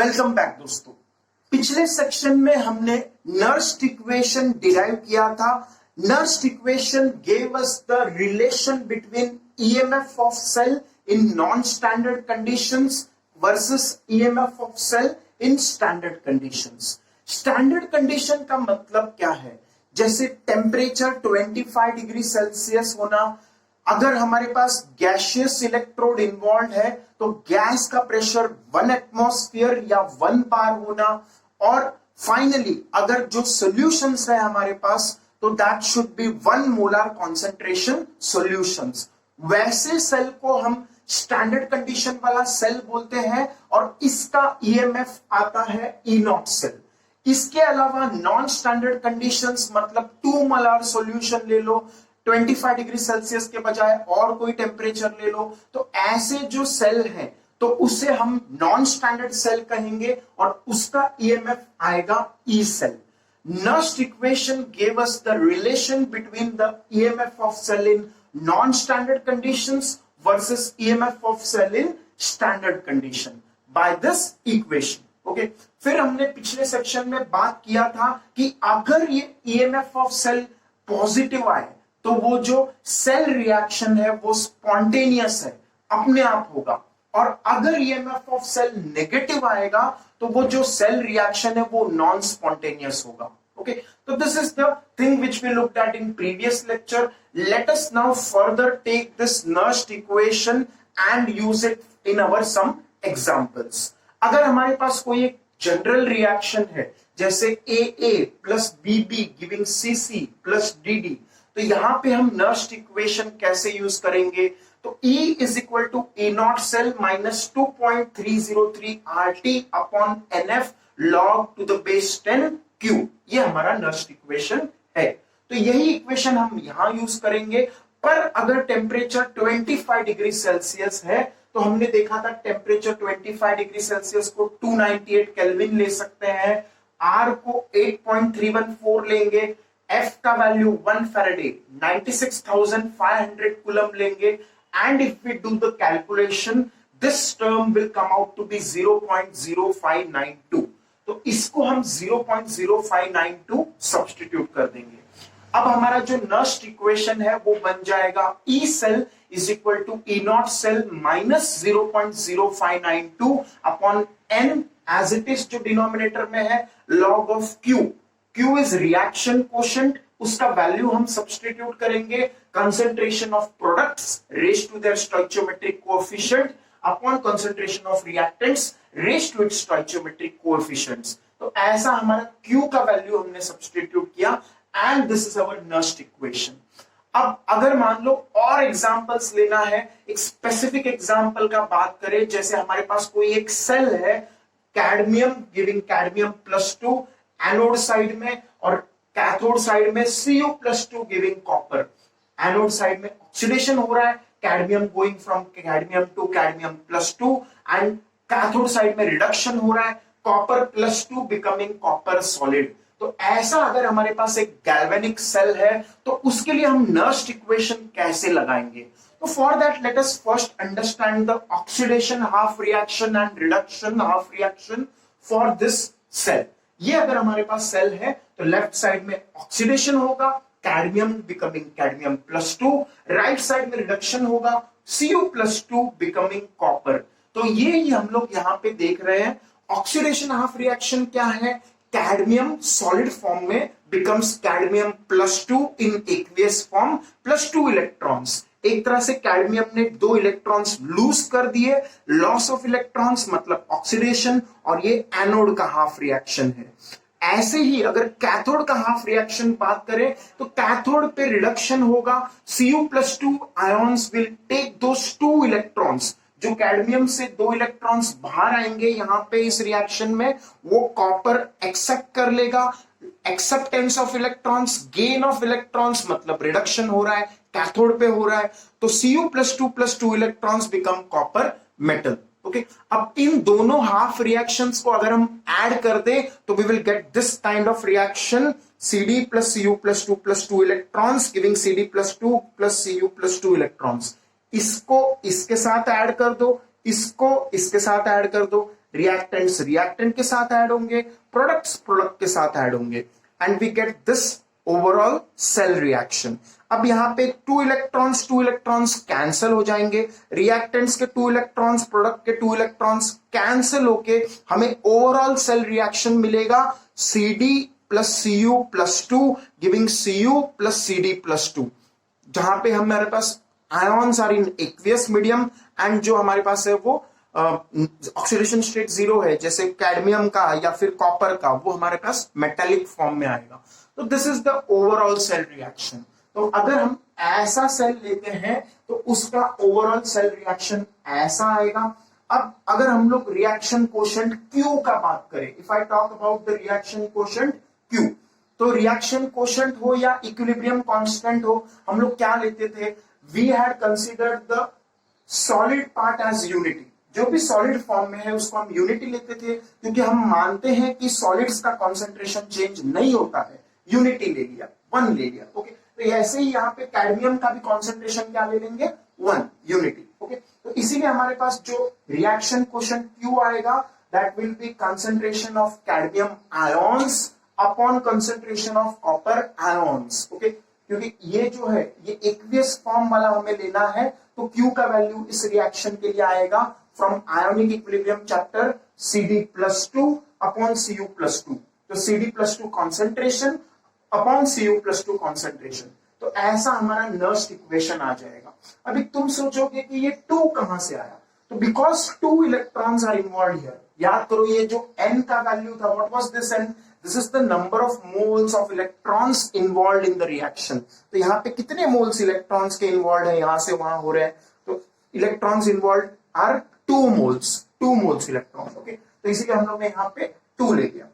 Welcome back दोस्तों। पिछले section में हमने नर्स्ट इक्वेशन डिराइव किया था। Nernst equation gave us the relation between EMF of cell in non standard conditions versus EMF of cell in standard conditions. Standard condition का मतलब क्या है? जैसे टेम्परेचर 25 डिग्री सेल्सियस होना, अगर हमारे पास गैसियस इलेक्ट्रोड इन्वॉल्व है तो गैस का प्रेशर 1 एटमॉस्फेयर या 1 बार होना, और फाइनली अगर जो सॉल्यूशंस है हमारे पास तो that should be 1 molar concentration solutions. वैसे सेल को हम स्टैंडर्ड कंडीशन वाला सेल बोलते हैं और इसका ईएमएफ आता है ई नॉट सेल। इसके अलावा नॉन स्टैंडर्ड कंडीशंस मतलब 2 मोलर सॉल्यूशन ले लो, 25 डिग्री सेल्सियस के बजाय और कोई टेम्परेचर ले लो, तो ऐसे जो सेल है तो उसे हम नॉन स्टैंडर्ड सेल कहेंगे और उसका ईएमएफ आएगा E cell. Nernst equation gave us the relation between the EMF of cell in non standard conditions versus EMF of cell in standard condition by this equation. Okay, फिर हमने पिछले section में बात किया था कि अगर ये ईएमएफ ऑफ सेल पॉजिटिव आए तो वो जो सेल रिएक्शन है वो स्पॉन्टेनियस है, अपने आप होगा, और अगर ईएमएफ ऑफ सेल नेगेटिव आएगा तो वो जो सेल रिएक्शन है वो नॉन स्पॉन्टेनियस होगा। ओके, तो this is the thing which we looked at in previous lecture. Let us now further take this Nernst equation and use it in our some examples. अगर हमारे पास कोई एक general reaction है जैसे AA plus BB giving CC plus DD, तो यहां पे हम नर्स्ट इक्वेशन कैसे यूज करेंगे? तो E is equal to E naught cell minus 2.303 RT upon NF log to the base 10 Q। ये हमारा नर्स्ट इक्वेशन है, तो यही इक्वेशन हम यहां यूज करेंगे। पर अगर टेम्परेचर 25 डिग्री सेल्सियस है तो हमने देखा था टेम्परेचर 25 डिग्री सेल्सियस को 298 केल्विन ले सकते हैं, R को 8.314 लेंगे, F का वैल्यू 1 फैराडे 96,500 कूलम लेंगे, and if we do the calculation this term will come out to be 0.0592। तो इसको हम 0.0592 सब्स्टिट्यूट कर देंगे। अब हमारा जो नर्स्ट इक्वेशन है वो बन जाएगा E cell is equal to E naught cell minus 0.0592 upon n as it is जो डिनोमिनेटर में है log of Q. Q is reaction quotient, उसका वैल्यू हम सब्स्टिट्यूट करेंगे concentration of products raised to their stoichiometric coefficient upon concentration of reactants raised to its stoichiometric coefficients. तो ऐसा हमारा Q का वैल्यू हमने सब्स्टिट्यूट किया and this is our Nernst equation. अब अगर मान लो और एग्जांपल्स लेना है, एक स्पेसिफिक एग्जांपल का बात करें, जैसे हमारे पास कोई एक सेल है cadmium giving cadmium +2 anode side में और कैथोड साइड में Cu+2 giving copper. Anode side में ऑक्सीडेशन हो रहा है, cadmium going from cadmium to cadmium +2, and cathode side में रिडक्शन हो रहा है, कॉपर +2 बिकमिंग कॉपर सॉलिड। तो ऐसा अगर हमारे पास एक गैल्वेनिक सेल है तो उसके लिए हम नर्स्ट इक्वेशन कैसे लगाएंगे? तो for that let us first understand the oxidation half reaction and reduction half reaction for this cell. ये अगर हमारे पास सेल है तो लेफ्ट साइड में ऑक्सीडेशन होगा, cadmium becoming cadmium +2, right side में रिडक्शन होगा, Cu+2 बिकमिंग कॉपर। तो ये हम लोग यहां पे देख रहे हैं। ऑक्सीडेशन हाफ रिएक्शन क्या है? कैडमियम सॉलिड फॉर्म में बिकम्स कैडमियम +2 इन एक्वियस फॉर्म +2 इलेक्ट्रॉन्स। एक तरह से कैडमियम ने 2 इलेक्ट्रॉन्स लूज कर दिए, लॉस ऑफ इलेक्ट्रॉन्स मतलब ऑक्सीडेशन, और ये एनोड का हाफ रिएक्शन है। ऐसे ही अगर कैथोड का हाफ रिएक्शन बात करें तो कैथोड पे रिडक्शन होगा, Cu+2 ions will take those 2 electrons. जो कैडमियम से 2 इलेक्ट्रॉन्स बाहर आएंगे यहां पे इस रिएक्शन में, वो कॉपर एक्सेप्ट कर लेगा। Acceptance of electrons, gain of electrons मतलब रिडक्शन हो रहा है, कैथोड पे हो रहा है, तो Cu+2 electrons become copper metal. Okay, अब इन दोनों हाफ रिएक्शंस को अगर हम ऐड कर दे तो we will get this kind of reaction Cd plus Cu+2 electrons giving Cd+2 plus Cu+2 electrons. इसको इसके साथ ऐड कर दो, इसको इसके साथ ऐड कर दो, रिएक्टेंट्स रिएक्टेंट के साथ ऐड होंगे, प्रोडक्ट्स प्रोडक्ट के साथ ऐड होंगे, and we get this overall cell reaction. अब यहां पे टू इलेक्ट्रॉन्स कैंसिल हो जाएंगे, रिएक्टेंट्स के 2 इलेक्ट्रॉन्स, प्रोडक्ट के 2 इलेक्ट्रॉन्स कैंसिल होके हमें ओवरऑल सेल रिएक्शन मिलेगा CD plus Cu plus 2 giving Cu plus CD plus 2, जहां पे हमारे पास ions are in aqueous medium and जो हमारे पास है वो ऑक्सीडेशन स्टेट 0 है, जैसे कैडमियम का या फिर कॉपर का, वो हमारे पास मेटेलिक फॉर्म में आएगा। तो this is the overall cell reaction. तो अगर हम ऐसा सेल लेते हैं तो उसका ओवरऑल सेल रिएक्शन ऐसा आएगा। अब अगर हम लोग रिएक्शन कोशेंट Q का बात करें, if I talk about the reaction quotient Q, तो रिएक्शन कोशेंट हो या इक्विलिब्रियम कांस्टेंट हो, हम लोग क्या लेते थे, we had considered the solid part as unity. जो भी सॉलिड फॉर्म में है उसको हम यूनिटी लेते थे, क्योंकि हम मानते हैं कि सॉलिड्स का कॉन्सेंट्रेशन चेंज नहीं होता है। यूनिटी ले लिया, 1 ले लिया। ओके, तो ऐसे ही यहाँ पे कैडमियम का भी कॉन्सेंट्रेशन क्या ले लेंगे, 1 यूनिटी। ओके, तो इसीलिए हमारे पास जो रिएक्शन कोशेंट Q आएगा, that will B concentration of cadmium ions upon concentration of copper ions. Okay, क्योंकि ये जो है ये एक्वियस फॉर्म वाला हमें लेना है, तो Q का वैल्यू इस रिएक्शन के लिए आएगा from ionic equilibrium chapter CD plus 2 upon Cu plus 2। तो CD plus 2 concentration upon Cu plus 2 concentration. तो ऐसा हमारा नर्स्ट इक्वेशन आ जाएगा। अभी तुम सोचोगे कि ये 2 कहां से आया, तो because 2 electrons are involve here. याद करो ये जो N का वैल्यू था, what was this N? This is the number of moles of electrons involved in the reaction। तो यहाँ पे कितने मोल्स इलेक्ट्रॉन्स के इन्वॉल्व है, यहां से वहां हो रहे हैं, तो electrons involve are 2 moles electrons. Okay, तो इसीलिए हम लोग ने यहाँ पे 2 ले लिया।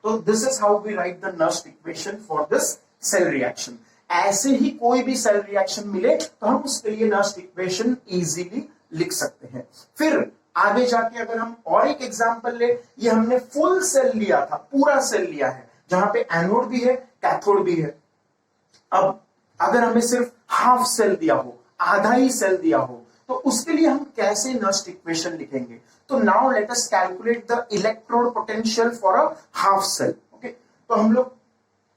तो this is how we write the Nernst equation for this cell reaction. ऐसे ही कोई भी सेल रिएक्शन मिले तो हम उसके लिए नर्स्ट इक्वेशन इजीली लिख सकते हैं। फिर आगे जाके अगर हम और एक एग्जांपल ले, ये हमने फुल सेल लिया था, पूरा सेल लिया है, जहां पे एनोड भी है कैथोड भी है। अब अगर हमें सिर्फ हाफ सेल दिया हो, आधा ही सेल दिया हो, तो उसके लिए हम कैसे नर्स्ट इक्वेशन लिखेंगे? तो now let us calculate the electrode potential for a half cell. Okay, तो हम लोग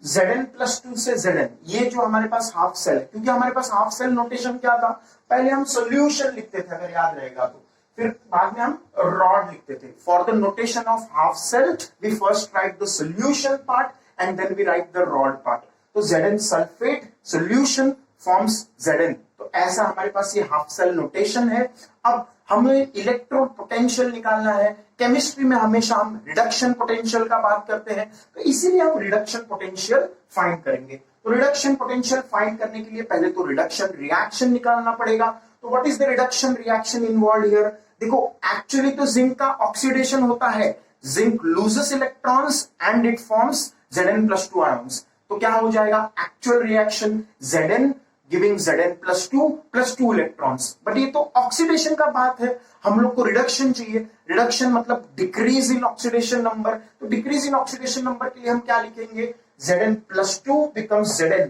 Zn प्लस 2 से Zn, ये जो हमारे पास हाफ सेल है, क्योंकि हमारे पास हाफ सेल नोटेशन क्या था, पहले हम सोल्यूशन लिखते थे अगर याद रहेगा तो, फिर बाद में हम रॉड लिखते थे। For the notation of half cell we first write the solution part and then we write the rod part. तो Zn sulphate solution forms Zn। तो ऐसा हमारे पास ये हाफ सेल नोटेशन है। अब हमें इलेक्ट्रोड पोटेंशियल निकालना है। केमिस्ट्री में हमेशा हम रिडक्शन पोटेंशियल का बात करते हैं, तो इसीलिए हम रिडक्शन पोटेंशियल फाइंड करेंगे। तो रिडक्शन पोटेंशियल फाइंड करने के लिए पहले तो रिडक्शन रिएक्शन निकालना पड़ेगा। तो what is the reduction reaction involve here? देखो, एक्चुअली तो जिंक का ऑक्सीडेशन होता है, zinc loses electrons and it forms Zn plus 2 ions. तो क्या हो जाएगा actual reaction, Zn giving Zn plus 2 electrons. But ये तो ऑक्सीडेशन का बात है, हम लोग को रिडक्शन चाहिए। रिडक्शन मतलब डिक्रीज इन ऑक्सीडेशन नंबर। तो डिक्रीज इन ऑक्सीडेशन नंबर के लिए हम क्या लिखेंगे, Zn plus 2 becomes Zn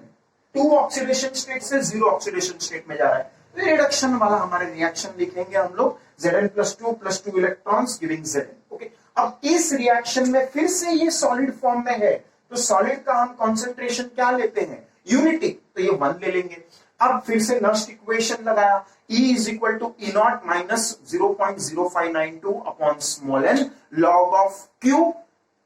2 oxidation state से 0 ऑक्सीडेशन स्टेट में जा रहा है, तो रिडक्शन वाला हमारे रिएक्शन लिखेंगे हम लोग Zn plus 2 electrons giving Zn। Okay, अब इस रिएक्शन में फिर से ये सॉलिड फॉर्म में है, तो सॉलिड का हम कॉन्सेंट्रेशन क्या लेते हैं, यूनिटी, तो ये 1 ले लेंगे। अब फिर से नर्स्ट इक्वेशन लगाया, E is equal to E naught minus 0.0592 upon small n log of Q।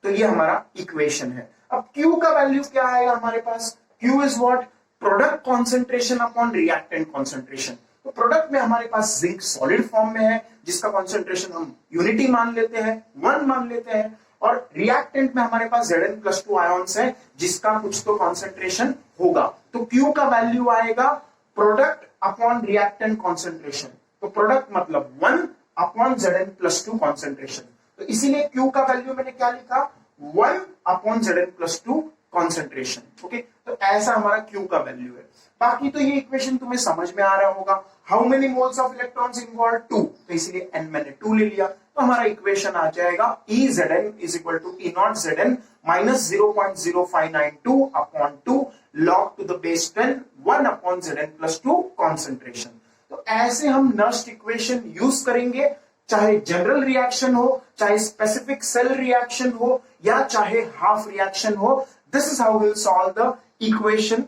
तो ये हमारा इक्वेशन है। अब Q का वैल्यू क्या आएगा हमारे पास, Q is what, product concentration upon reactant concentration. तो प्रोडक्ट में हमारे पास जिंक सॉलिड फॉर्म में है, जिसका कॉन्सेंट्रेशन हम यूनिटी मान लेते हैं, 1 मान लेते हैं, और रिएक्टेंट में हमारे पास Zn प्लस 2 आयंस है, जिसका कुछ तो कॉन्सेंट्रेशन होगा। तो Q का वैल्यू आएगा प्रोडक्ट अपॉन रिएक्टेंट कॉन्सेंट्रेशन। तो प्रोडक्ट मतलब 1 अपॉन Zn प्लस 2 कॉन्सेंट्रेशन। तो इसीलिए Q का वैल्यू मैंने क्या लिखा, 1 upon Zn plus 2 concentration. Okay, तो ऐसा हमारा Q का वैल्यू है। बाकी तो ये इक्वेशन तुम्हें समझ में आ रहा होगा। How many moles of electrons involve, 2, तो इसलिए n मैंने 2 ले लिया। तो हमारा इक्वेशन आ जाएगा E Zn is equal to E naught Zn minus 0.0592 upon 2 log to the base 10 1 upon Zn plus 2 concentration. तो ऐसे हम नर्स्ट इक्वेशन यूज करेंगे, चाहे जनरल रिएक्शन हो चाहे स्पेसिफिक सेल रिएक्शन हो या चाहे हाफ रिएक्शन हो, this is how we will solve the equation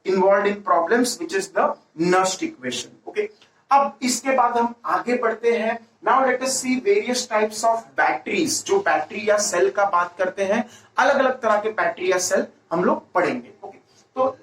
involve in problems which is the Nernst equation. Okay, अब इसके बाद हम आगे बढ़ते हैं। Now let us see various types of batteries. जो बैटरी या सेल का बात करते हैं, अलग अलग तरह के बैटरी या सेल हम लोग पढ़ेंगे। ओके, तो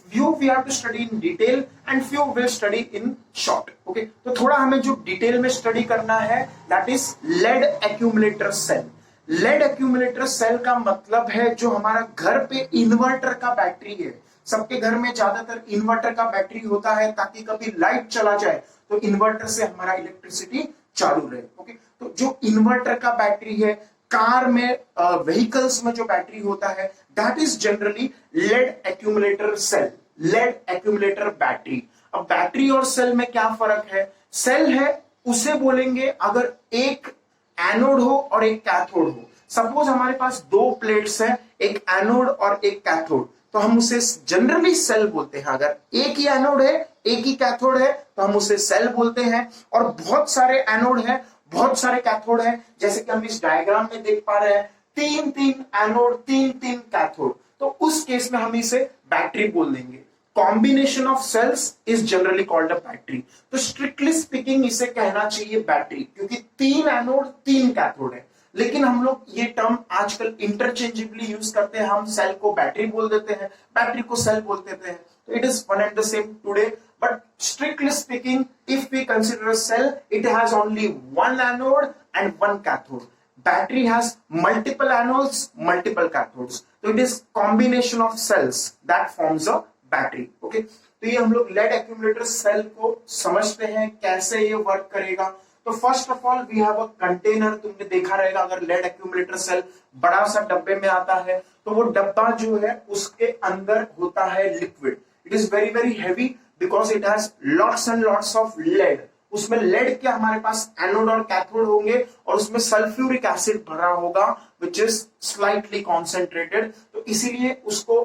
few we have to study in detail and few will study in short। Okay, तो थोड़ा हमें जो डिटेल में स्टडी करना है that is lead accumulator cell. Lead accumulator cell का मतलब है जो हमारा घर पे इन्वर्टर का बैटरी है। सबके घर में ज्यादातर इन्वर्टर का बैटरी होता है ताकि कभी लाइट चला जाए तो इन्वर्टर से हमारा इलेक्ट्रिसिटी चालू रहे। ओके, तो जो इन्वर्टर का बैटरी है, कार में व्हीकल्स में जो बैटरी होता है that is generally lead accumulator cell, lead accumulator battery. अब बैटरी और सेल में क्या फर्क है? सेल है उसे बोलेंगे अगर एक एनोड हो और एक कैथोड हो। सपोज हमारे पास दो प्लेट्स हैं, एक एनोड और एक कैथोड, तो हम उसे जनरली सेल बोलते हैं। अगर एक ही एनोड है एक ही कैथोड है तो हम उसे सेल बोलते हैं। और बहुत सारे एनोड हैं, बहुत सारे कैथोड हैं, जैसे कि हम इस डायग्राम में देख पा रहे हैं, तीन तीन एनोड तीन तीन कैथोड, तो उस केस में हम इसे बैटरी बोल देंगे। Combination of cells is generally called a battery. तो स्ट्रिक्टली स्पीकिंग इसे कहना चाहिए बैटरी, क्योंकि तीन एनोड तीन कैथोड है। लेकिन हम लोग ये टर्म आजकल इंटरचेंजेबली यूज करते हैं। हम सेल को बैटरी बोल देते हैं, बैटरी को सेल बोल देते हैं। तो it is one and the same today, but strictly speaking if we consider a cell, it has only one anode and one cathode. Battery has multiple anodes, multiple cathodes. So it is combination of cells that forms a battery. Okay? तो ये हम लोग lead accumulator cell को समझते हैं कैसे ये work करेगा। तो first of all we have a container. तुमने देखा रहेगा अगर lead accumulator cell बड़ा सा डब्बे में आता है तो वो डब्बा जो है उसके अंदर होता है liquid. It is very very heavy because it has lots and lots of lead. उसमें लेड के हमारे पास एनोड और कैथोड होंगे और उसमें सल्फ्यूरिक एसिड भरा होगा विच इज स्लाइटली कॉन्सेंट्रेटेड। तो इसीलिए उसको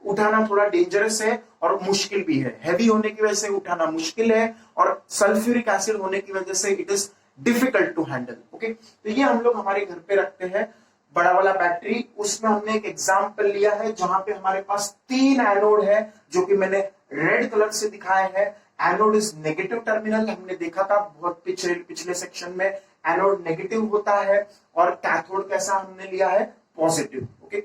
उठाना थोड़ा डेंजरस है और मुश्किल भी है। हैवी होने की वजह से उठाना मुश्किल है और सल्फ्यूरिक एसिड होने की वजह से it is difficult to handle. Okay, तो ये हम लोग हमारे घर पे रखते हैं बड़ा वाला बैटरी। उसमें हमने एक एग्जाम्पल लिया है जहां पे हमारे पास तीन एनोड है जो कि मैंने रेड कलर से दिखाए हैं। एनोड इज नेगेटिव टर्मिनल, हमने देखा था बहुत पिछले सेक्शन में। एनोड नेगेटिव होता है और कैथोड कैसा हमने लिया है? पॉजिटिव। ओके,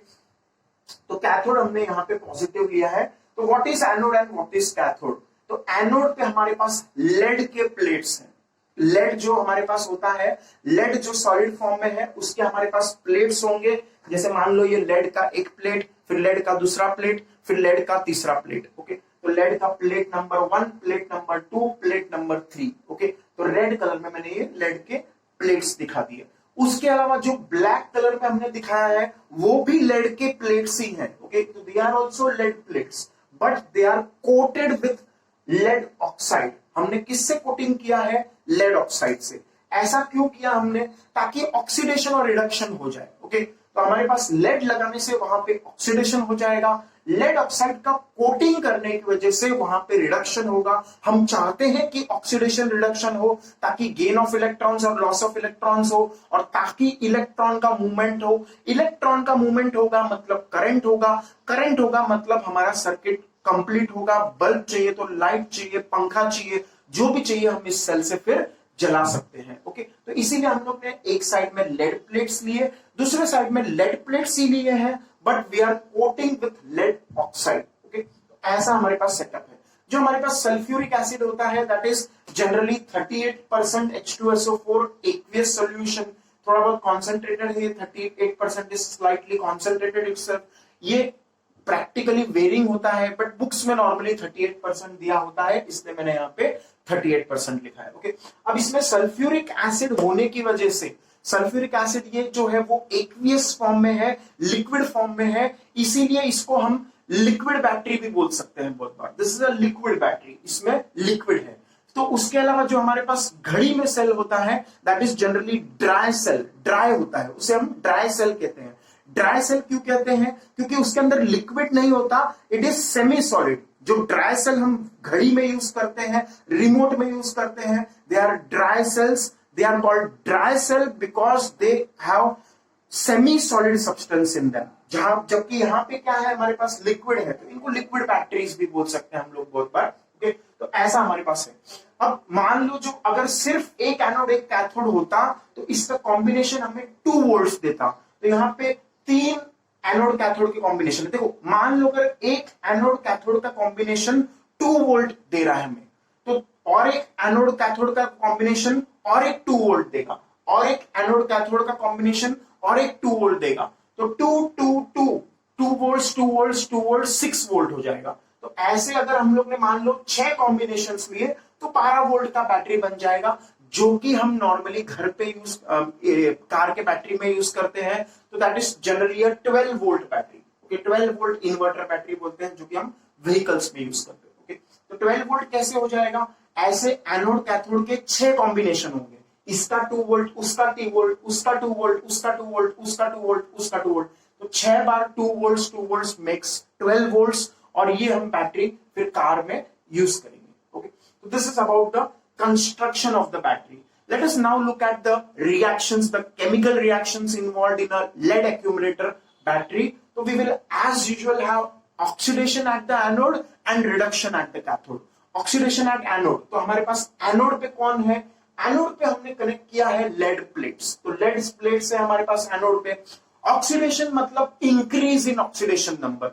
तो कैथोड हमने यहाँ पे पॉजिटिव लिया है। तो what is anode and what is cathode? तो एनोड पे हमारे पास लेड के प्लेट्स हैं। लेड जो हमारे पास होता है, लेड जो सॉलिड फॉर्म में है उसके हमारे पास प्लेट्स होंगे। जैसे मान लो ये लेड का एक प्लेट, फिर लेड का दूसरा प्लेट, फिर लेड का तीसरा प्लेट। ओके, तो लेड का plate number 1, plate number 2, plate number 3। Okay, तो रेड कलर में मैंने ये लेड के प्लेट्स दिखा दिए। उसके अलावा जो ब्लैक कलर में हमने दिखाया है वो भी लेड के प्लेट्स ही हैं। ओके, तो they are also lead plates but they are coated with lead oxide. हमने किससे कोटिंग किया है? लेड ऑक्साइड से। ऐसा क्यों किया हमने? ताकि ऑक्सीडेशन और रिडक्शन हो जाए। ओके, तो हमारे पास लेड लगाने से वहां पे ऑक्सीडेशन हो जाएगा, लेड ऑक्साइड का कोटिंग करने की वजह से वहां पे रिडक्शन होगा। हम चाहते हैं कि ऑक्सीडेशन रिडक्शन हो ताकि गेन ऑफ इलेक्ट्रॉन्स और लॉस ऑफ इलेक्ट्रॉन्स हो और ताकि इलेक्ट्रॉन का मूवमेंट हो। इलेक्ट्रॉन का मूवमेंट होगा मतलब करंट होगा, करंट होगा मतलब हमारा सर्किट कंप्लीट होगा। बल्ब चाहिए तो लाइट चाहिए, पंखा चाहिए, जो भी चाहिए हम इस सेल से फिर जला सकते हैं। ओके, तो इसीलिए हम लोग ने एक साइड में लेड प्लेट्स लिए, दूसरे साइड में लेड प्लेट्स ही लिए हैं but we are coating with lead oxide. Okay, ऐसा हमारे पास सेटअप है। जो हमारे पास सल्फ्यूरिक एसिड होता है that is generally 38% H2SO4 aqueous solution. थोड़ा बहुत कॉन्सेंट्रेटेड है, 38% इज स्लाइटली कॉन्सेंट्रेटेड इटसेल्फ। ये प्रैक्टिकली वेरिंग होता है बट बुक्स में नॉर्मली 38% दिया होता है, इसलिए मैंने यहाँ पे 38% लिखा है। ओके, अब इसमें सल्फ्यूरिक एसिड होने की वजह से, सल्फ्यूरिक एसिड ये जो है वो एक्वियस फॉर्म में है, लिक्विड फॉर्म में है, इसीलिए इसको हम लिक्विड बैटरी भी बोल सकते हैं बहुत बार। This is a liquid battery, इसमें लिक्विड है। तो उसके अलावा जो हमारे पास घड़ी में सेल होता है that is generally dry cell, dry होता है, उसे हम ड्राई सेल कहते हैं। ड्राई सेल क्यों कहते हैं? क्योंकि उसके अंदर लिक्विड नहीं होता, इट इज सेमी सॉलिड। जो ड्राई सेल हम घड़ी में यूज करते हैं, रिमोट में यूज करते हैं, they are dry cells they are called dry cell because they have semi solid substance in them, जहां जबकि यहाँ पे क्या है हमारे पास लिक्विड है, तो इनको लिक्विड बैटरीज भी बोल सकते हैं हम लोग बहुत बार। ओके, तो ऐसा हमारे पास है। अब मान लो जो अगर सिर्फ एक एनोड एक कैथोड होता तो इसका कॉम्बिनेशन हमें 2 वोल्ट्स देता, तो यहाँ पे 3 एनोड कैथोड के कॉम्बिनेशन। देखो मान लो अगर एक एनोड कैथोड का कॉम्बिनेशन 2 वोल्ट दे रहा है हमें, तो और एक एनोड कैथोड का कॉम्बिनेशन और एक 2 वोल्ट देगा, और एक एनोड कैथोड का कॉम्बिनेशन और एक 2 वोल्ट देगा, तो 2 वोल्ट्स 2 वोल्ट्स 2 वोल्ट 6 वोल्ट हो जाएगा। तो ऐसे अगर हम लोग ने मान लो 6 कॉम्बिनेशंस लिए तो 12 वोल्ट का बैटरी बन जाएगा, जो कि हम नॉर्मली घर पे यूज कार के बैटरी में यूज करते हैं। तो that is generally a 12 volt battery. Okay, 12 volt inverter battery बोलते हैं, जो कि हम व्हीकल्स में यूज करते हैं। ओके, तो 12 वोल्ट कैसे हो जाएगा? ऐसे एनोड कैथोड के 6 कॉम्बिनेशन होंगे, इसका 2 वोल्ट, उसका 2 वोल्ट, उसका 2 वोल्ट, उसका 2 वोल्ट, उसका 2 वोल्ट, उसका 2 वोल्ट, तो 6 बार 2 वोल्ट्स मेक्स 12 वोल्ट्स, और ये हम बैटरी फिर कार में यूज करेंगे। ओके, तो this is about the construction of the battery. Let us now look at the reactions, the chemical reactions involved in a lead accumulator battery. So we will as usual have oxidation at the anode and reduction at the cathode. Oxidation at anode, तो हमारे पास anode पे कौन है? Anode पे हमने connect किया है lead plates, तो लेड प्लेट्स है हमारे पास एनोड पे। ऑक्सीडेशन मतलब increase in oxidation number,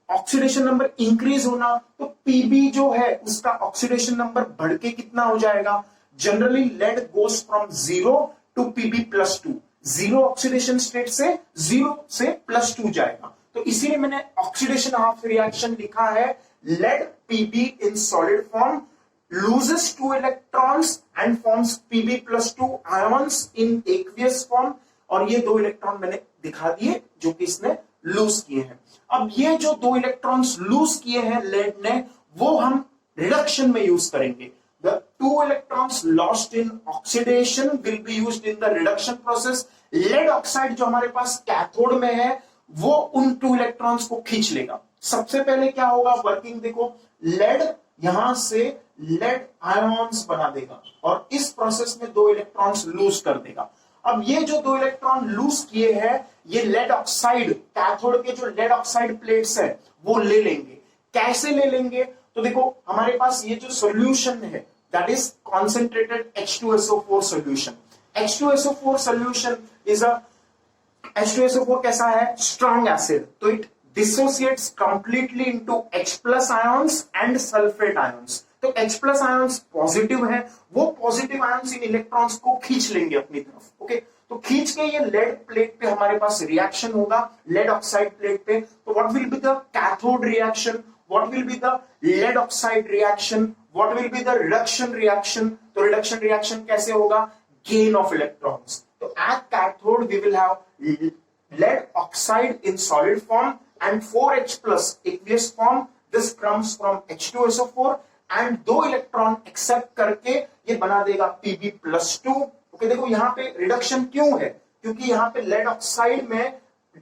oxidation number increase होना, तो पीबी जो है उसका ऑक्सीडेशन नंबर बढ़ के कितना हो जाएगा? Generally lead goes from 0 to PB plus 2, 0 oxidation state से 0 से +2 जाएगा, तो इसीलिए मैंने ऑक्सीडेशन हाफ रिएक्शन लिखा है। Lead PB in solid form loses 2 electrons and forms Pb plus 2 ions in aqueous form, और ये 2 इलेक्ट्रॉन मैंने दिखा दिए जो कि इसने लूज किए हैं। अब ये जो 2 इलेक्ट्रॉन्स लूज किए हैं लेड ने, वो हम रिडक्शन में यूज करेंगे। The 2 electrons lost in oxidation will be used in the reduction process. Lead oxide जो हमारे पास कैथोड में है, वो उन 2 इलेक्ट्रॉन्स को खींच लेगा। सबसे पहले क्या होगा वर्किंग, देखो लेड यहां से लेड आयॉन्स बना देगा और इस प्रोसेस में 2 इलेक्ट्रॉन्स लूज कर देगा। अब ये जो 2 इलेक्ट्रॉन लूज किए हैं, ये लेड ऑक्साइड, कैथोड के जो लेड ऑक्साइड प्लेट्स है वो ले लेंगे। कैसे ले लेंगे? तो देखो हमारे पास ये जो सॉल्यूशन है that is concentrated H2SO4 solution. H2SO4 solution is a, H2SO4 कैसा है? स्ट्रॉन्ग एसिड, तो it dissociates completely into H plus ions and sulfate ions। तो H plus ions पॉजिटिव है, वो पॉजिटिव आयंस इन इलेक्ट्रॉन्स को खींच लेंगे अपनी तरफ। ओके, तो खींच के ये लेड प्लेट पे हमारे पास रिएक्शन होगा, लेड ऑक्साइड प्लेट पे। तो what will be the cathode reaction, what will be the lead oxide reaction, what will be the reduction reaction? तो रिडक्शन रिएक्शन कैसे होगा? Gain of electrons. तो at cathode we will have lead oxide in solid form and 4H plus aqueous form. This comes from H2SO4 and 2 electron accept करके ये बना देगा Pb plus 2। Okay, देखो यहाँ पे रिडक्शन क्यों है? क्योंकि यहाँ पे लेड ऑक्साइड में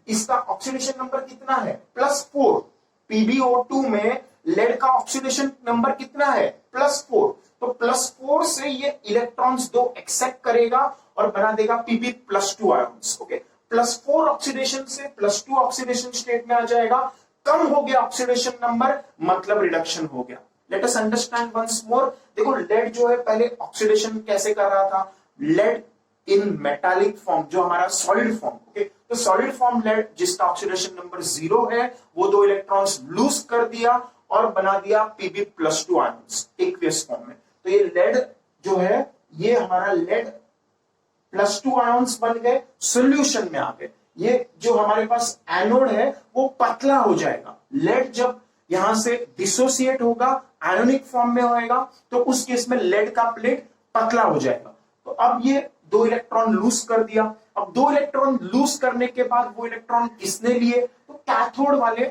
इसका ऑक्सीडेशन नंबर कितना है? +4। PbO2 में लेड का ऑक्सीडेशन नंबर कितना है? +4। तो +4 से ये इलेक्ट्रॉन्स 2 एक्सेप्ट करेगा और बना देगा Pb plus 2 ions. Okay, +4 oxidation से +2 ऑक्सीडेशन स्टेट में आ जाएगा, कम हो गया ऑक्सीडेशन नंबर, मतलब रिडक्शन हो गया। Let us understand once more. देखो लेड जो है पहले ऑक्सीडेशन कैसे कर रहा था? लेड इन मेटालिक फॉर्म, जो हमारा सॉलिड फॉर्म। ओके, तो सॉलिड फॉर्म लेड जिसका ऑक्सीडेशन नंबर 0 है, वो 2 इलेक्ट्रॉन्स लूज कर दिया और बना दिया Pb plus 2 ions aqueous form में। तो ये लेड जो है, ये हमारा लेड +2 आयंस बन गए, सॉल्यूशन में आ गए। ये जो हमारे पास एनोड है वो पतला हो जाएगा। लेड जब यहां से डिसोसिएट होगा, आयोनिक फॉर्म में होएगा, तो उस केस में लेड का प्लेट पतला हो जाएगा। तो अब ये 2 इलेक्ट्रॉन लूज कर दिया। अब 2 इलेक्ट्रॉन लूज करने के बाद वो इलेक्ट्रॉन किसने लिए? तो कैथोड वाले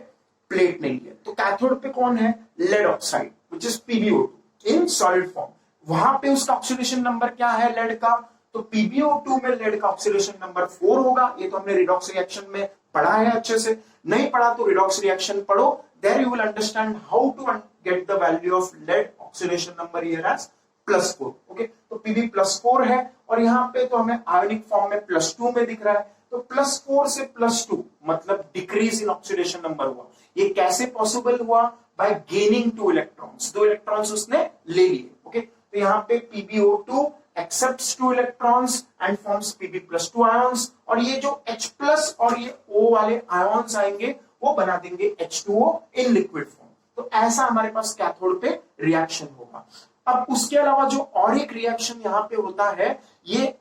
प्लेट ने लिए। तो कैथोड पे कौन है? Lead oxide which is PbO2 in solid form. वहां पे उसका ऑक्सीडेशन नंबर क्या है लेड का? तो PbO2 में लेड का ऑक्सीडेशन नंबर 4 होगा। ये तो हमने रिडॉक्स रिएक्शन में पढ़ा है अच्छे से। नहीं पढ़ा तो रिडॉक्स रिएक्शन पढ़ो, there you will understand how to get the value of lead oxidation number here as +4। ओके, तो Pb +4 है और यहाँ पे तो हमें आयोनिक फॉर्म में +2 में दिख रहा है, तो +4 से +2 मतलब डिक्रीज इन ऑक्सीडेशन नंबर हुआ। ये कैसे पॉसिबल हुआ? बाय गेनिंग 2 इलेक्ट्रॉन्स, 2 इलेक्ट्रॉन्स उसने ले लिए। ओके, तो यहाँ पे PbO2 accepts 2 electrons and forms Pb + 2 ions, और ये जो H+ और ये O वाले ions आएंगे वो बना देंगे H2O इन लिक्विड फॉर्म। तो ऐसा हमारे पास कैथोड पे रिएक्शन होगा। अब उसके अलावा जो और एक रिएक्शन यहाँ पे होता है, ये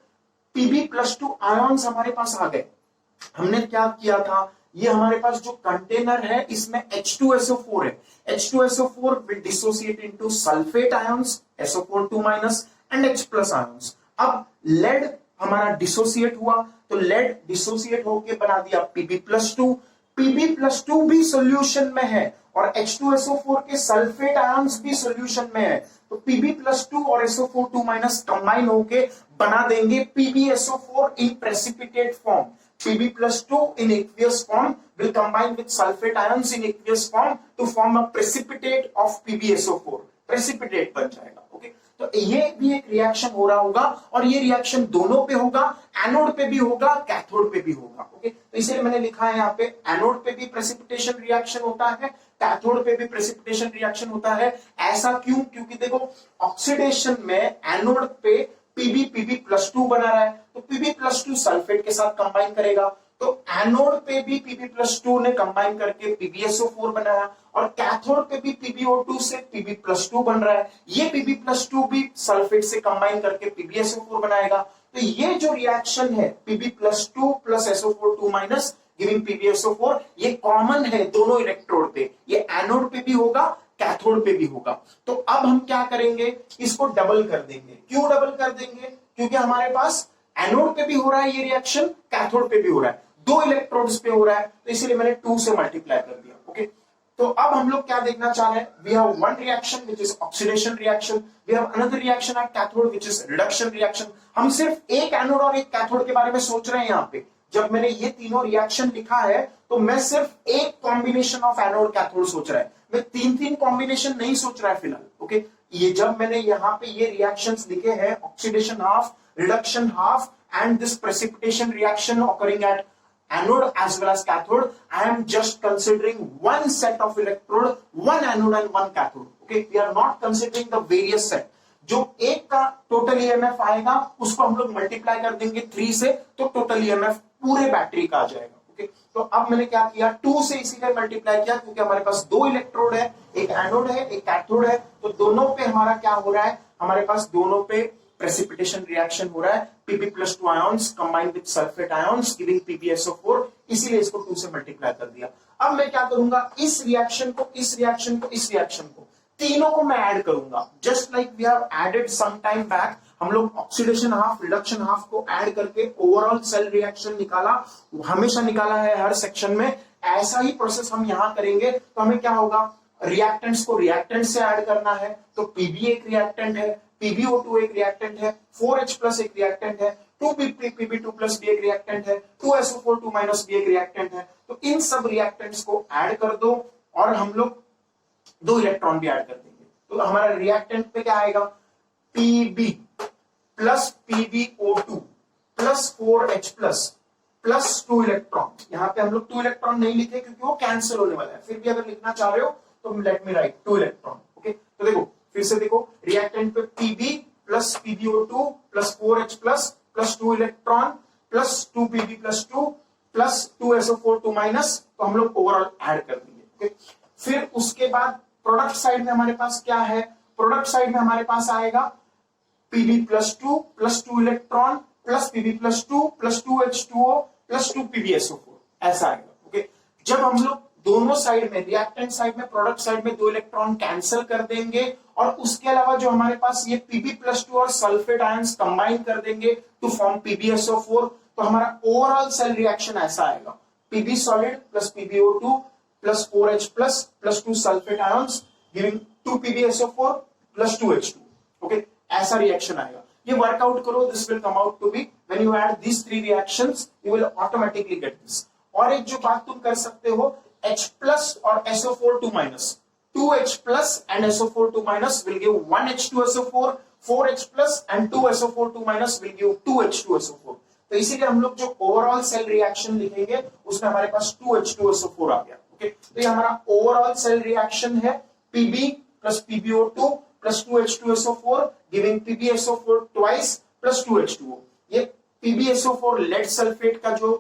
Pb + 2 आयॉन्स हमारे पास आ गए। हमने क्या किया था, ये हमारे पास जो कंटेनर है इसमें H2SO4 है। H2SO4 will dissociate into sulfate ions SO4 2- and H+ ions। अब लेड हमारा डिसोसिएट हुआ, तो लेड डिसोसिएट होके बना दिया Pb + 2। Pb + 2 भी सॉल्यूशन में है और H2SO4 के सल्फेट आयंस भी सॉल्यूशन में है, तो Pb + 2 और SO4 2- कंबाइन होके बना देंगे PbSO4 in precipitate form। Pb + 2 in aqueous form will combine with sulfate ions in aqueous form to form a precipitate of PbSO4। Precipitate बन जाएगा। ओके, तो ये भी एक रिएक्शन हो रहा होगा और ये रिएक्शन दोनों पे होगा, एनोड पे भी होगा, कैथोड पे भी होगा। ओके, तो इसलिए मैंने लिखा है यहाँ पे एनोड पे भी प्रेसिपिटेशन रिएक्शन होता है, कैथोड पे भी प्रेसिपिटेशन रिएक्शन होता है। ऐसा क्यों? क्योंकि देखो ऑक्सीडेशन में एनोड पे Pb +2 बना रहा है, तो Pb + 2 सल्फेट के साथ कंबाइन करेगा, तो एनोड पे भी Pb + 2 ने कंबाइन करके PbSO4 बनाया और कैथोड पे भी PbO2 से Pb + 2 बन रहा है, ये Pb + 2 भी सल्फेट से कंबाइन करके PbSO4 बनाएगा। तो ये जो रिएक्शन है Pb + 2 + SO4 2- गिविंग PbSO4, ये कॉमन है दोनों इलेक्ट्रोड पे, ये एनोड पे भी होगा, कैथोड पे भी होगा। तो अब हम क्या करेंगे, इसको डबल कर देंगे। क्यों डबल कर देंगे? क्योंकि हमारे पास एनोड पे भी हो रहा है ये रिएक्शन, कैथोड पे भी हो रहा है, 2 इलेक्ट्रोड्स पे हो रहा है, तो इसीलिए मैंने 2 से मल्टीप्लाई कर दिया। ओके, तो अब हम लोग क्या देखना चाह रहे हैं, we have one reaction which is oxidation reaction, we have another reaction at cathode which is reduction reaction. हम सिर्फ एक एनोड और एक कैथोड के बारे में सोच रहे हैं। यहाँ पे जब मैंने ये तीनों रिएक्शन लिखा है तो मैं सिर्फ एक कॉम्बिनेशन ऑफ एनोड कैथोड सोच रहा है, मैं 3 कॉम्बिनेशन नहीं सोच रहा है फिलहाल। ओके, ये जब मैंने यहाँ पे ये रिएक्शंस लिखे हैं, oxidation half, reduction half and this precipitation reaction occurring at anode as well as cathode, I am just considering one set of electrode, one anode and one cathode। Okay, we are not considering the various set। जो एक का total EMF आएगा उसको हम लोग multiply कर देंगे 3 से, तो टोटल ईएमएफ पूरे बैटरी का आ जाएगा। ओके, तो अब मैंने क्या किया, 2 से इसीलिए मल्टीप्लाई किया क्योंकि हमारे पास 2 इलेक्ट्रोड है, एक एनोड है एक कैथोड है, तो दोनों पे हमारा क्या हो रहा है, हमारे पास दोनों पे प्रेसिपिटेशन रिएक्शन हो रहा है। Pb + 2 ions combined with sulphate ions giving PbSO4, इसीलिए इसको 2 से मल्टीप्लाई कर दिया। अब मैं क्या करूंगा, इस रिएक्शन को, इस रिएक्शन को, इस रिएक्शन को, तीनों को मैं ऐड करूंगा। Just like we have added some time back, हम लोग ऑक्सीडेशन हाफ रिडक्शन हाफ को ऐड करके ओवरऑल सेल रिएक्शन निकाला, हमेशा निकाला है हर सेक्शन में, ऐसा ही प्रोसेस हम यहां करेंगे। तो हमें क्या होगा, रिएक्टेंट्स को रिएक्टेंट से ऐड करना है, तो Pb एक रिएक्टेंट है, PbO2 एक रिएक्टेंट है, 4H+ एक रिएक्टेंट है, 2Pb2+ भी एक रिएक्टेंट है, 2SO4 2- भी एक रिएक्टेंट है। तो इन सब रिएक्टेंट्स को ऐड कर दो और हम लोग 2 इलेक्ट्रॉन भी ऐड कर देंगे, तो हमारा रिएक्टेंट पे क्या आएगा, Pb + PbO2 + 4H+ + 2 इलेक्ट्रॉन। यहाँ पे हम लोग 2 इलेक्ट्रॉन नहीं लिखे क्योंकि वो कैंसिल होने वाला है, फिर भी अगर लिखना चाह रहे हो तो let me right 2 electron. Okay, तो देखो फिर से देखो, रिएक्टेंट पे Pb + PbO2 + 4H+ + 2 electron + 2Pb + 2 + 2SO4 2-, तो हम लोग ओवरऑल ऐड कर देंगे। ओके, फिर उसके बाद प्रोडक्ट साइड में हमारे पास क्या है, प्रोडक्ट साइड में हमारे पास आएगा Pb + 2 + 2 electron + Pb + 2 + 2H2O + 2 PbSO4, ऐसा आएगा। ओके, जब हम लोग दोनों साइड में, रिएक्टेंट साइड में, प्रोडक्ट साइड में 2 इलेक्ट्रॉन कैंसिल कर देंगे और उसके अलावा जो हमारे पास ये Pb + 2 और सल्फेट आयंस कंबाइन कर देंगे टू फॉर्म PbSO4, तो हमारा ओवरऑल सेल रिएक्शन ऐसा आएगा, Pb solid + PbO2 + 4H+ + 2 sulphate ions giving 2 PbSO4 + 2H2। Okay, ऐसा रिएक्शन आएगा। ये वर्कआउट करो, this will come out to be, when you add these 3 reactions you will automatically get this. और एक जो बात तुम कर सकते हो, H+ और SO4 2-, 2H+ and SO4 2- will give 1 H2SO4 4H plus and 2SO4 2 minus will give 2H2SO4। तो इसीलिए हम लोग जो ओवरऑल सेल रिएक्शन लिखेंगे उसमें हमारे पास 2H2SO4 आ गया। ओके, तो ये हमारा ओवरऑल सेल रिएक्शन है, Pb plus PbO2 plus 2H2SO4 giving PbSO4 twice plus 2H2O। ये PbSO4 लेड सल्फेट का जो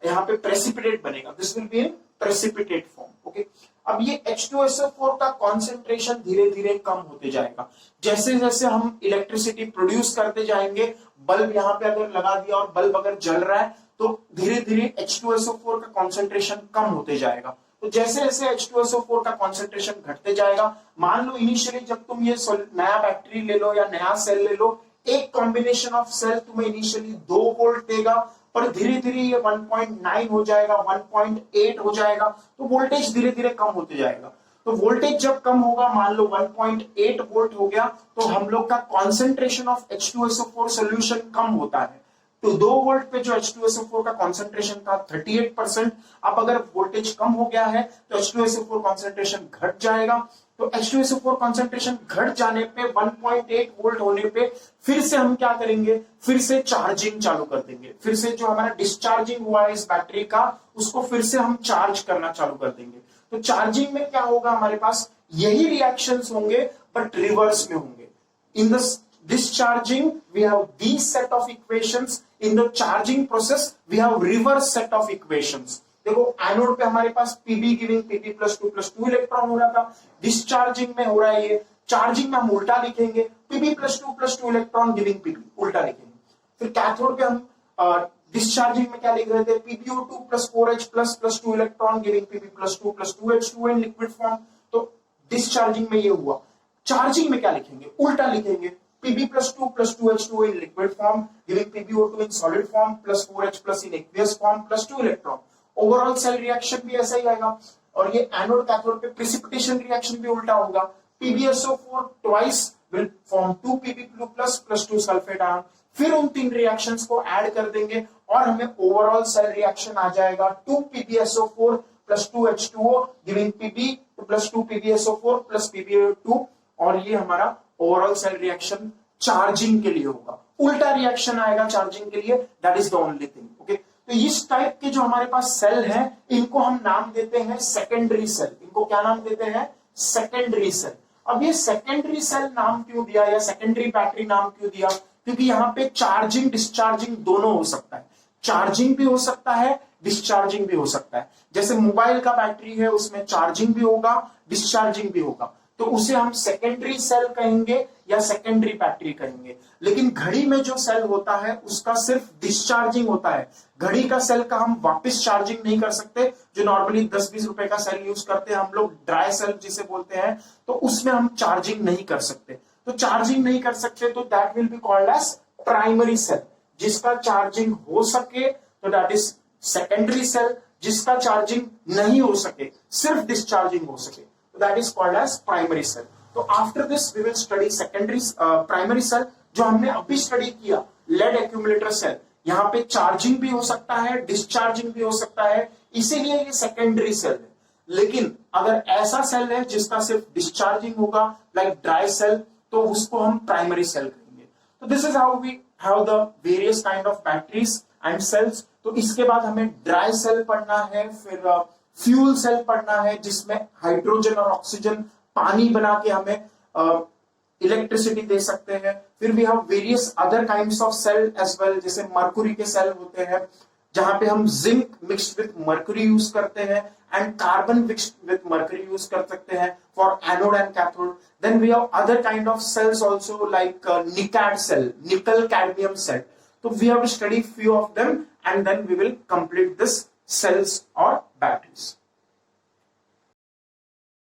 यहाँ पे प्रेसिपिटेट बनेगा, this will be in precipitate form. Okay, अब ये H2SO4 का कॉन्सेंट्रेशन धीरे धीरे कम होते जाएगा। जैसे जैसे हम इलेक्ट्रिसिटी प्रोड्यूस करते जाएंगे, बल्ब यहाँ पे अगर लगा दिया और बल्ब अगर जल रहा है तो धीरे धीरे H2SO4 का कॉन्सेंट्रेशन कम होते जाएगा। तो जैसे जैसे H2SO4 का कॉन्सेंट्रेशन घटते जाएगा, मान लो इनिशियली जब तुम ये नया बैटरी ले लो या नया सेल ले लो, एक कॉम्बिनेशन ऑफ सेल तुम्हें इनिशियली 2 वोल्ट देगा, पर धीरे धीरे ये 1.9 हो जाएगा, 1.8 हो जाएगा, तो वोल्टेज धीरे धीरे कम होते जाएगा। तो वोल्टेज जब कम होगा, मान लो 1.8 वोल्ट हो गया, तो हम लोग का कॉन्सेंट्रेशन ऑफ H2SO4 सोल्यूशन कम होता है। तो 2 वोल्ट पे जो H2SO4 का कॉन्सेंट्रेशन था 38%, अब अगर वोल्टेज कम हो गया है तो H2SO4 कॉन्सेंट्रेशन घट जाएगा। तो H2SO4 कॉन्सेंट्रेशन घट जाने पे 1.8 वोल्ट होने पे फिर से हम क्या करेंगे, फिर से चार्जिंग चालू कर देंगे। फिर से जो हमारा डिस्चार्जिंग हुआ है इस बैटरी का, उसको फिर से हम चार्ज करना चालू कर देंगे। तो चार्जिंग में क्या होगा, हमारे पास यही रिएक्शंस होंगे बट रिवर्स में होंगे। In the discharging we have these set of equations, in the charging process we have reverse set of equations। देखो एनोड पे हमारे पास Pb giving Pb plus 2 electron हो रहा था, डिस्चार्जिंग में हो रहा है ये, चार्जिंग में हम उल्टा लिखेंगे, Pb plus 2 electron giving Pb, उल्टा लिखेंगे। फिर कैथोड पे हम डिस्चार्जिंग में क्या लिख रहे थे, PbO2 plus 4H plus 2 electron giving Pb plus 2H2 in liquid form. तो डिस्चार्जिंग में ये हुआ, चार्जिंग में क्या लिखेंगे, उल्टा लिखेंगे, Pb plus 2H2 in liquid form giving PbO2 in solid form plus 4H plus in aqueous form plus 2 electron। Overall cell reaction भी ऐसा ही आएगा। और ये एनोड कैथोड पे प्रेसिपिटेशन रिएक्शन भी उल्टा होगा, PbSO4 twice will form 2 Pb plus 2 sulphate ion. फिर उन 3 रिएक्शंस को ऐड कर देंगे और हमें ओवरऑल सेल रिएक्शन आ जाएगा 2 PbSO4 plus 2 H2O giving Pb plus 2 PbSO4 plus PbO2। और ये हमारा ओवरऑल सेल रिएक्शन चार्जिंग के लिए होगा, उल्टा रिएक्शन आएगा चार्जिंग के लिए, that is the only thing. Okay, तो इस टाइप के जो हमारे पास सेल हैं, इनको हम नाम देते हैं सेकेंडरी सेल। इनको क्या नाम देते हैं, सेकेंडरी सेल। अब ये सेकेंडरी सेल नाम क्यों दिया या सेकेंडरी बैटरी नाम क्यों दिया, क्योंकि यहाँ पे चार्जिंग डिस्चार्जिंग दोनों हो सकता है, चार्जिंग भी हो सकता है, डिस्चार्जिंग भी हो सकता है। जैसे मोबाइल का बैटरी है, उसमें चार्जिंग भी होगा, डिस्चार्जिंग भी होगा, तो उसे हम सेकेंडरी सेल कहेंगे या सेकेंडरी बैटरी कहेंगे। लेकिन घड़ी में जो सेल होता है उसका सिर्फ डिस्चार्जिंग होता है, घड़ी का सेल का हम वापस चार्जिंग नहीं कर सकते। जो नॉर्मली 10-20 रुपए का सेल यूज करते हैं हम लोग, ड्राई सेल जिसे बोलते हैं, तो उसमें हम चार्जिंग नहीं कर सकते। तो चार्जिंग नहीं कर सकते तो that will be called as primary cell. जिसका चार्जिंग हो सके तो दैट इज सेकेंडरी सेल, जिसका चार्जिंग नहीं हो सके, सिर्फ डिस्चार्जिंग हो सके, that is called as primary cell। तो after this we will study secondary primary cell। जो हमने अभी स्टडी किया लेड एक्यूमुलेटर सेल, यहाँ पे चार्जिंग भी हो सकता है, डिस्चार्जिंग भी हो सकता है, इसीलिए ये सेकेंडरी सेल है। लेकिन अगर ऐसा सेल है जिसका सिर्फ डिस्चार्जिंग होगा, लाइक ड्राई सेल, तो उसको हम प्राइमरी सेल कहेंगे। तो this is how we have the various kind of batteries and cells. तो इसके बाद हमें ड्राई सेल पढ़ना है, फिर फ्यूल सेल पढ़ना है जिसमें हाइड्रोजन और ऑक्सीजन पानी बना के हमें इलेक्ट्रिसिटी दे सकते हैं। फिर we have various other kinds of cell as well, जैसे मर्क्यूरी के सेल होते हैं जहां पे हम zinc mixed with mercury use करते हैं and carbon mixed with mercury use कर सकते हैं for anode and cathode. Then we have other kind of cells also like nicad cell, nickel cadmium cell. तो we have to study few of them and then we will complete this cells or batteries।